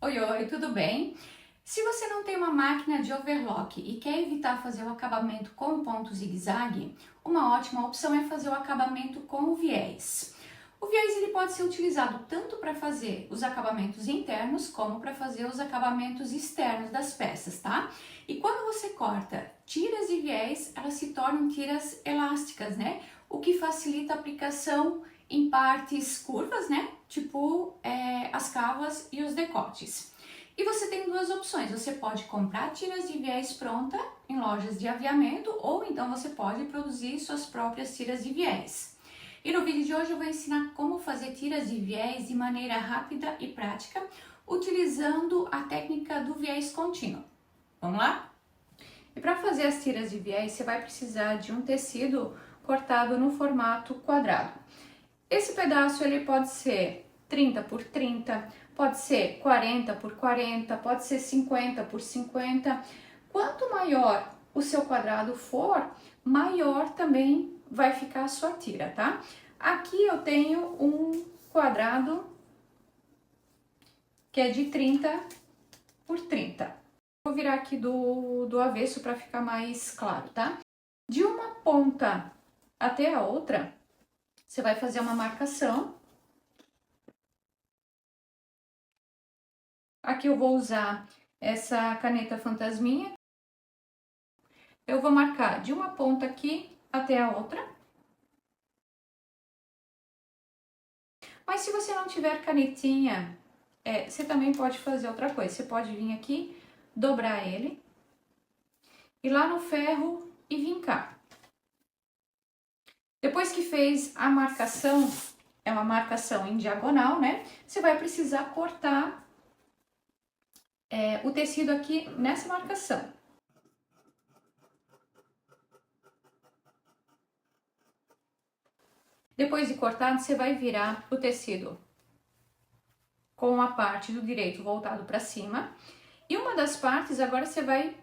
Oi, oi, tudo bem? Se você não tem uma máquina de overlock e quer evitar fazer o acabamento com ponto zigue-zague, uma ótima opção é fazer o acabamento com o viés. O viés ele pode ser utilizado tanto para fazer os acabamentos internos como para fazer os acabamentos externos das peças, tá? E quando você corta tiras de viés, elas se tornam tiras elásticas, né? O que facilita a aplicação em partes curvas, né? Tipo as cavas e os decotes. E você tem duas opções, você pode comprar tiras de viés pronta em lojas de aviamento ou então você pode produzir suas próprias tiras de viés. E no vídeo de hoje eu vou ensinar como fazer tiras de viés de maneira rápida e prática, utilizando a técnica do viés contínuo. Vamos lá? E para fazer as tiras de viés, você vai precisar de um tecido cortado no formato quadrado. Esse pedaço ele pode ser 30 por 30, pode ser 40 por 40, pode ser 50 por 50. Quanto maior o seu quadrado for, maior também vai ficar a sua tira, tá? Aqui eu tenho um quadrado que é de 30 por 30. Vou virar aqui do avesso para ficar mais claro, tá? De uma ponta até a outra, você vai fazer uma marcação. Aqui eu vou usar essa caneta fantasminha. Eu vou marcar de uma ponta aqui até a outra. Mas se você não tiver canetinha, você também pode fazer outra coisa. Você pode vir aqui, dobrar ele, ir lá no ferro e vincar. Depois que fez a marcação, é uma marcação em diagonal, né? Você vai precisar cortar o tecido aqui nessa marcação. Depois de cortado, você vai virar o tecido com a parte do direito voltado para cima. E uma das partes, agora você vai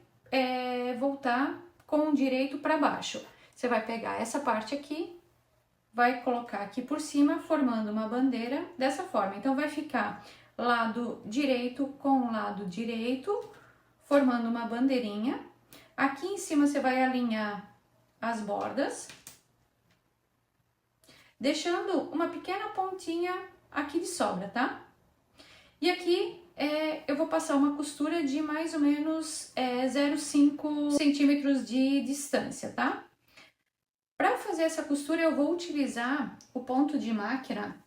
voltar com o direito para baixo. Você vai pegar essa parte aqui, vai colocar aqui por cima, formando uma bandeira dessa forma. Então, vai ficar lado direito com lado direito, formando uma bandeirinha. Aqui em cima, você vai alinhar as bordas, deixando uma pequena pontinha aqui de sobra, tá? E aqui eu vou passar uma costura de mais ou menos 0,5 centímetros de distância, tá? Para fazer essa costura eu vou utilizar o ponto de máquina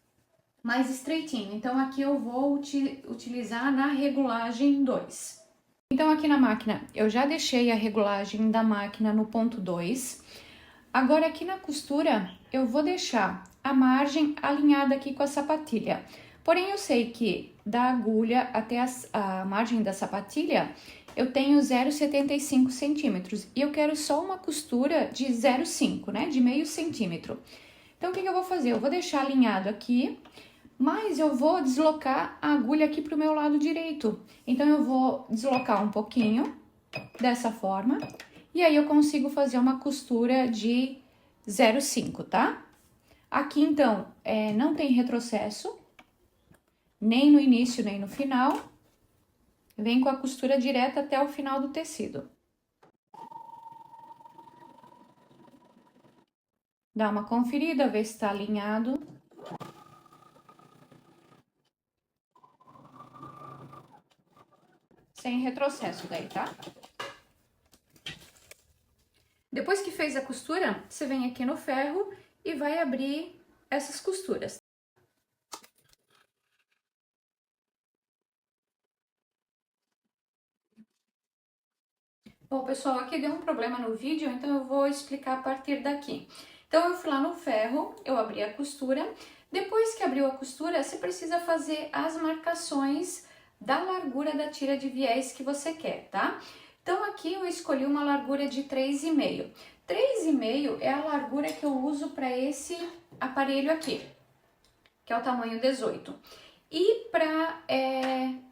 mais estreitinho, então aqui eu vou utilizar na regulagem 2. Então aqui na máquina eu já deixei a regulagem da máquina no ponto 2. Agora aqui na costura eu vou deixar a margem alinhada aqui com a sapatilha. Porém eu sei que da agulha até a margem da sapatilha eu tenho 0,75 centímetros e eu quero só uma costura de 0,5, né, de meio centímetro. Então o que eu vou fazer? Eu vou deixar alinhado aqui, mas eu vou deslocar a agulha aqui para o meu lado direito. Então eu vou deslocar um pouquinho dessa forma. E aí eu consigo fazer uma costura de 0,5, tá? Aqui, então, não tem retrocesso, nem no início, nem no final. Vem com a costura direta até o final do tecido. Dá uma conferida, vê se tá alinhado. Sem retrocesso daí, tá? Depois que fez a costura, você vem aqui no ferro e vai abrir essas costuras. Bom, pessoal, aqui deu um problema no vídeo, então eu vou explicar a partir daqui. Então, eu fui lá no ferro, eu abri a costura. Depois que abriu a costura, você precisa fazer as marcações da largura da tira de viés que você quer, tá? Então, aqui eu escolhi uma largura de 3,5. 3,5 é a largura que eu uso para esse aparelho aqui, que é o tamanho 18. E para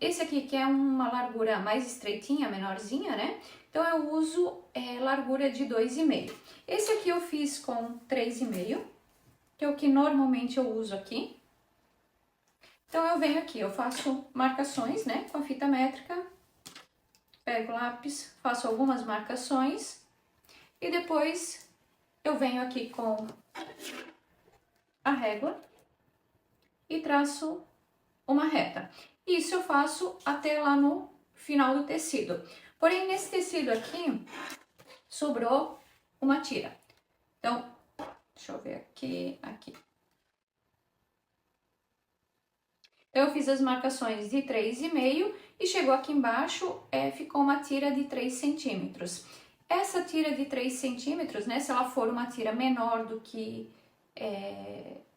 esse aqui, que é uma largura mais estreitinha, menorzinha, né? Então, eu uso largura de 2,5. Esse aqui eu fiz com 3,5, que é o que normalmente eu uso aqui. Então, eu venho aqui, eu faço marcações, né, com a fita métrica, pego o lápis, faço algumas marcações e depois eu venho aqui com a régua e traço uma reta. Isso eu faço até lá no final do tecido. Porém, nesse tecido aqui, sobrou uma tira. Então, deixa eu ver aqui. Então, eu fiz as marcações de 3,5 e chegou aqui embaixo, ficou uma tira de 3 centímetros. Essa tira de 3 centímetros, né, se ela for uma tira menor do que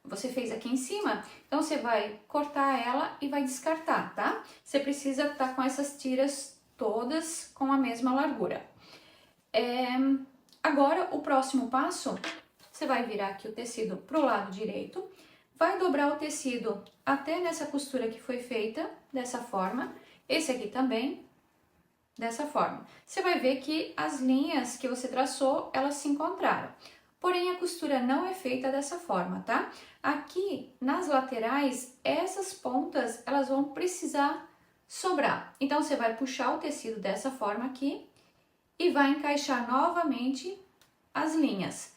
você fez aqui em cima, então você vai cortar ela e vai descartar, tá? Você precisa estar com essas tiras todas com a mesma largura. Agora, o próximo passo, você vai virar aqui o tecido pro lado direito, vai dobrar o tecido até nessa costura que foi feita, dessa forma, esse aqui também, dessa forma. Você vai ver que as linhas que você traçou, elas se encontraram. Porém, a costura não é feita dessa forma, tá? Aqui, nas laterais, essas pontas, elas vão precisar sobrar. Então, você vai puxar o tecido dessa forma aqui e vai encaixar novamente as linhas.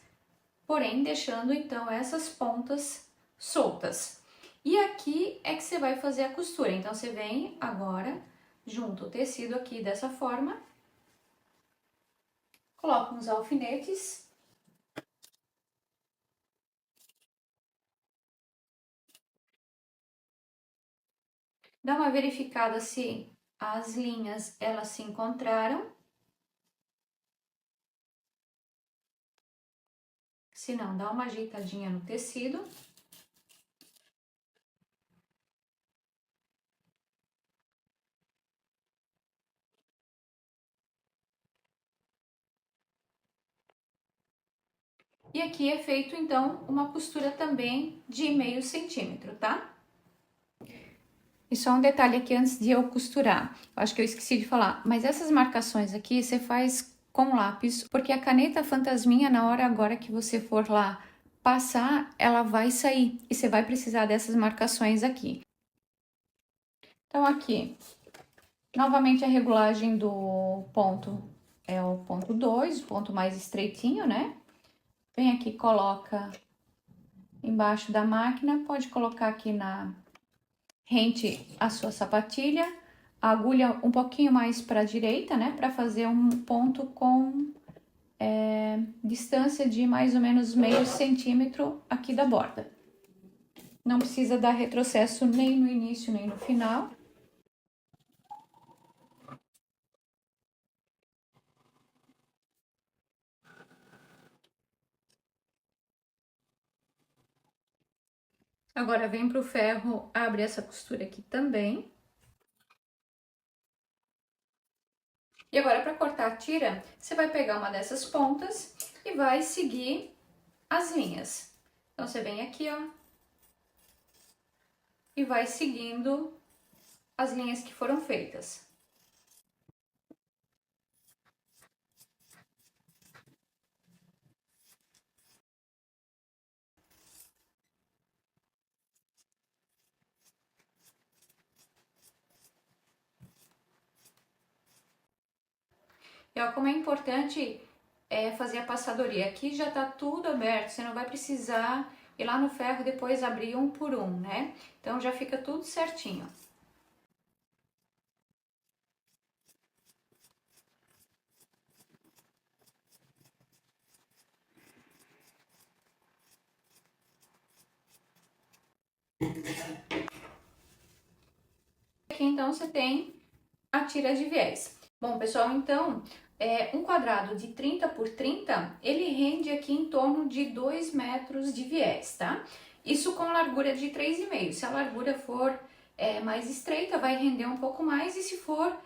Porém, deixando, então, essas pontas soltas. E aqui é que você vai fazer a costura. Então, você vem agora, junta o tecido aqui dessa forma, coloca uns alfinetes. Dá uma verificada se as linhas, elas se encontraram. Se não, dá uma ajeitadinha no tecido. E aqui é feito, então, uma costura também de meio centímetro, tá? E só um detalhe aqui antes de eu costurar. Eu acho que eu esqueci de falar, mas essas marcações aqui você faz com lápis, porque a caneta fantasminha, na hora agora que você for lá passar, ela vai sair. E você vai precisar dessas marcações aqui. Então, aqui, novamente a regulagem do ponto é o ponto 2, o ponto mais estreitinho, né? Vem aqui, coloca embaixo da máquina, pode colocar aqui na rente a sua sapatilha, a agulha um pouquinho mais para a direita, né? Para fazer um ponto com distância de mais ou menos meio centímetro aqui da borda. Não precisa dar retrocesso nem no início nem no final. Agora, vem pro ferro, abre essa costura aqui também. E agora, para cortar a tira, você vai pegar uma dessas pontas e vai seguir as linhas. Então, você vem aqui, ó, e vai seguindo as linhas que foram feitas. E ó, como é importante fazer a passadoria. Aqui já tá tudo aberto, você não vai precisar ir lá no ferro e depois abrir um por um, né? Então já fica tudo certinho. Aqui então você tem a tira de viés. Bom, pessoal, então um quadrado de 30 por 30, ele rende aqui em torno de 2 metros de viés, tá? Isso com largura de 3,5. Se a largura for mais estreita, vai render um pouco mais, e se for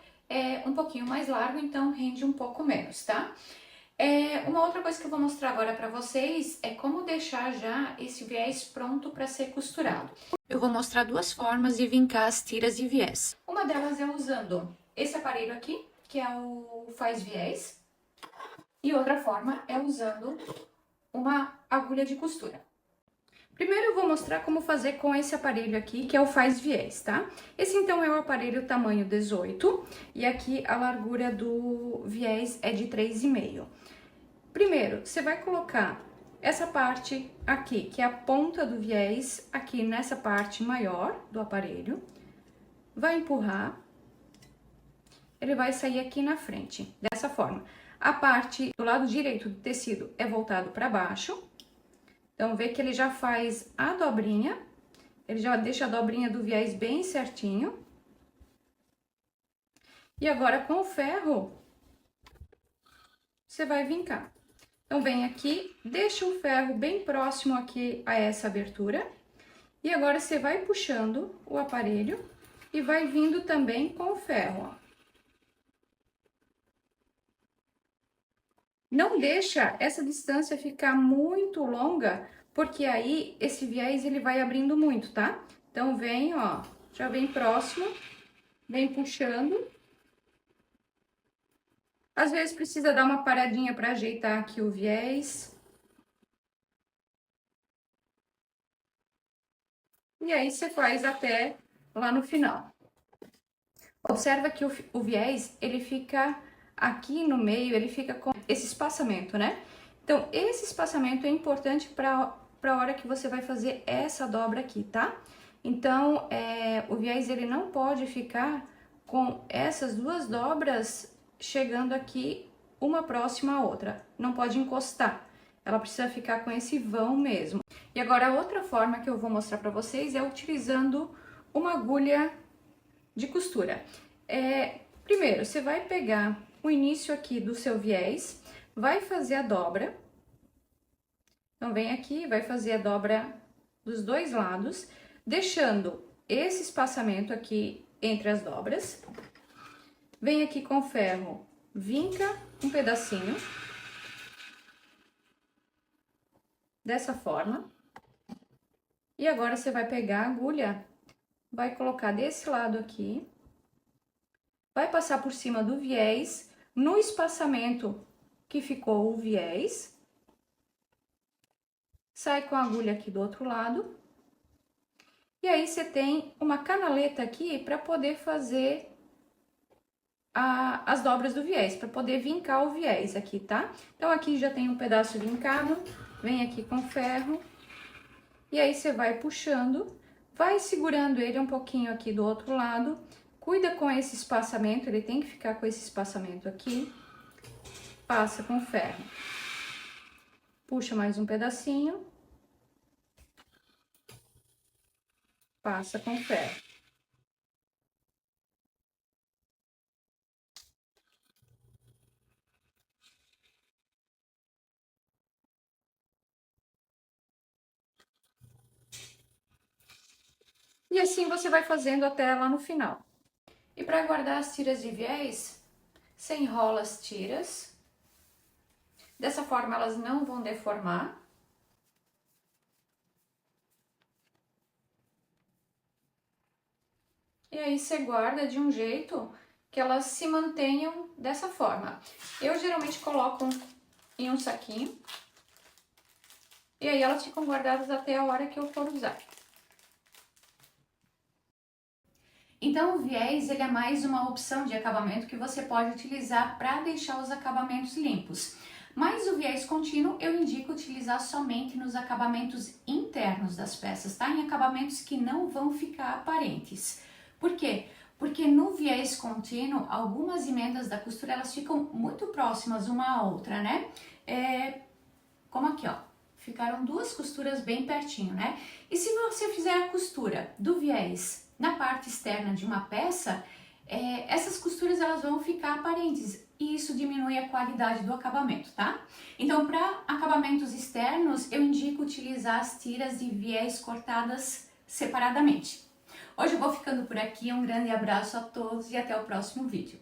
um pouquinho mais largo, então rende um pouco menos, tá? Uma outra coisa que eu vou mostrar agora para vocês é como deixar já esse viés pronto para ser costurado. Eu vou mostrar duas formas de vincar as tiras de viés. Uma delas é usando esse aparelho aqui, que é o faz viés, e outra forma é usando uma agulha de costura. Primeiro eu vou mostrar como fazer com esse aparelho aqui, que é o Faz Viés, tá? Esse então é o aparelho tamanho 18 e aqui a largura do viés é de 3,5. Primeiro, você vai colocar essa parte aqui, que é a ponta do viés, aqui nessa parte maior do aparelho. Vai empurrar, ele vai sair aqui na frente, dessa forma. A parte do lado direito do tecido é voltado para baixo. Então, vê que ele já faz a dobrinha, ele já deixa a dobrinha do viés bem certinho. E agora, com o ferro, você vai vincar. Então, vem aqui, deixa o ferro bem próximo aqui a essa abertura. E agora, você vai puxando o aparelho e vai vindo também com o ferro, ó. Não deixa essa distância ficar muito longa, porque aí esse viés ele vai abrindo muito, tá? Então, vem, ó, já vem próximo, vem puxando. Às vezes precisa dar uma paradinha para ajeitar aqui o viés. E aí, você faz até lá no final. Observa que o viés, ele fica aqui no meio, ele fica com esse espaçamento, né? Então, esse espaçamento é importante para a hora que você vai fazer essa dobra aqui, tá? Então, o viés, ele não pode ficar com essas duas dobras chegando aqui, uma próxima à outra. Não pode encostar. Ela precisa ficar com esse vão mesmo. E agora, a outra forma que eu vou mostrar para vocês é utilizando uma agulha de costura. Primeiro, você vai pegar o início aqui do seu viés, vai fazer a dobra. Então, vem aqui, vai fazer a dobra dos dois lados, deixando esse espaçamento aqui entre as dobras. Vem aqui com o ferro, vinca um pedacinho. Dessa forma. E agora, você vai pegar a agulha, vai colocar desse lado aqui, vai passar por cima do viés, no espaçamento que ficou o viés, sai com a agulha aqui do outro lado, e aí você tem uma canaleta aqui para poder fazer as dobras do viés, para poder vincar o viés aqui, tá? Então, aqui já tem um pedaço vincado, vem aqui com ferro, e aí você vai puxando, vai segurando ele um pouquinho aqui do outro lado. Cuida com esse espaçamento, ele tem que ficar com esse espaçamento aqui. Passa com ferro. Puxa mais um pedacinho. Passa com ferro. E assim você vai fazendo até lá no final. E para guardar as tiras de viés, você enrola as tiras. Dessa forma, elas não vão deformar. E aí, você guarda de um jeito que elas se mantenham dessa forma. Eu geralmente coloco em um saquinho. E aí, elas ficam guardadas até a hora que eu for usar. Então, o viés, ele é mais uma opção de acabamento que você pode utilizar para deixar os acabamentos limpos. Mas o viés contínuo eu indico utilizar somente nos acabamentos internos das peças, tá? Em acabamentos que não vão ficar aparentes. Por quê? Porque no viés contínuo, algumas emendas da costura, elas ficam muito próximas uma à outra, né? Como aqui, ó. Ficaram duas costuras bem pertinho, né? E se você fizer a costura do viés na parte externa de uma peça, essas costuras elas vão ficar aparentes e isso diminui a qualidade do acabamento, tá? Então, para acabamentos externos, eu indico utilizar as tiras de viés cortadas separadamente. Hoje eu vou ficando por aqui, um grande abraço a todos e até o próximo vídeo.